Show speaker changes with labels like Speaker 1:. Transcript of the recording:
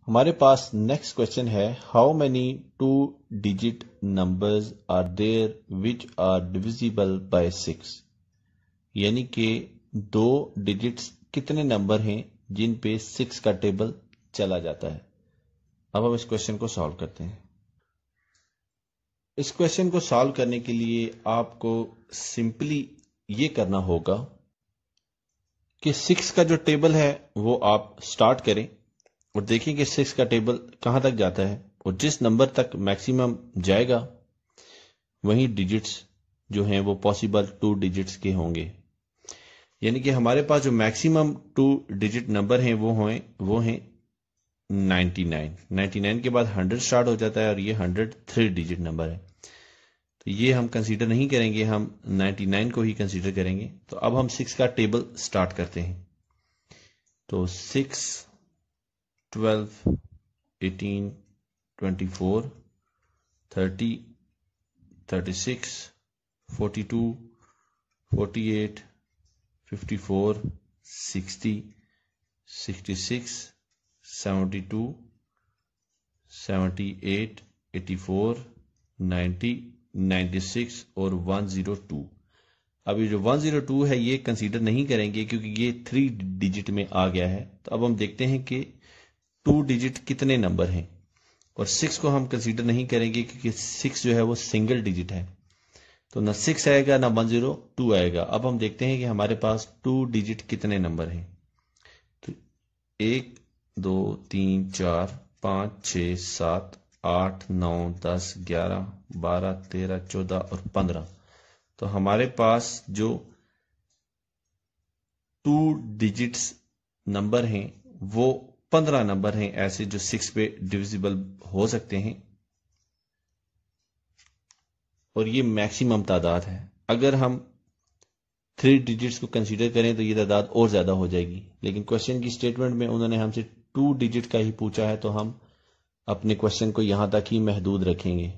Speaker 1: ہمارے پاس next question ہے how many 2 digit numbers are there which are divisible by 6، یعنی کہ 2 ڈیجٹس کتنے نمبر ہیں جن پہ 6 کا ٹیبل چلا جاتا ہے۔ اب ہم اس کوشچن کو سالو کرتے ہیں۔ اس کوشچن کو سالو کرنے کے لیے آپ کو سمپلی یہ کرنا ہوگا کہ 6 کا جو ٹیبل ہے وہ آپ سٹارٹ کریں اور دیکھیں کہ 6 کا ٹیبل کہاں تک جاتا ہے، اور جس نمبر تک میکسیمم جائے گا وہیں ڈیجٹس جو ہیں وہ پاسبل 2 ڈیجٹس کے ہوں گے، یعنی کہ ہمارے پاس جو میکسیمم 2 ڈیجٹ نمبر ہیں وہ ہیں 99 کے بعد 100 سٹارٹ ہو جاتا ہے اور یہ 103 ڈیجٹ نمبر ہے، تو یہ ہم کنسیڈر نہیں کریں گے، ہم 99 کو ہی کنسیڈر کریں گے۔ تو اب ہم 6 کا ٹیبل سٹارٹ کرتے ہیں۔ تو 6 12 18 24 30 36 42 48 54 60 66 72 78 84 90 96 اور 102۔ اب یہ جو 102 ہے یہ کنسیڈر نہیں کریں گے کیونکہ یہ 3 ڈیجٹ میں آ گیا ہے۔ تو اب ہم دیکھتے ہیں کہ 2 ڈیجٹ کتنے نمبر ہیں، اور 6 کو ہم کنسیڈر نہیں کریں گے کیونکہ 6 جو ہے وہ سنگل ڈیجٹ ہے، تو نہ 6 آئے گا نہ 102 آئے گا۔ اب ہم دیکھتے ہیں کہ ہمارے پاس 2 ڈیجٹ کتنے نمبر ہیں۔ تو 1 2 3 4 5 6 7 8 9 10 11 12 13 14 اور 15۔ تو ہمارے پاس جو 2 ڈیجٹس نمبر ہیں وہ 15 نمبر ہیں ایسے جو 6 پہ ڈویزیبل ہو سکتے ہیں، اور یہ میکسیمم تعداد ہے۔ اگر ہم 3 ڈیجٹس کو کنسیڈر کریں تو یہ تعداد اور زیادہ ہو جائے گی، لیکن کوشچن کی سٹیٹمنٹ میں انہوں نے ہم سے 2 ڈیجٹ کا ہی پوچھا ہے، تو ہم اپنے کوشچن کو یہاں تک ہی محدود رکھیں گے۔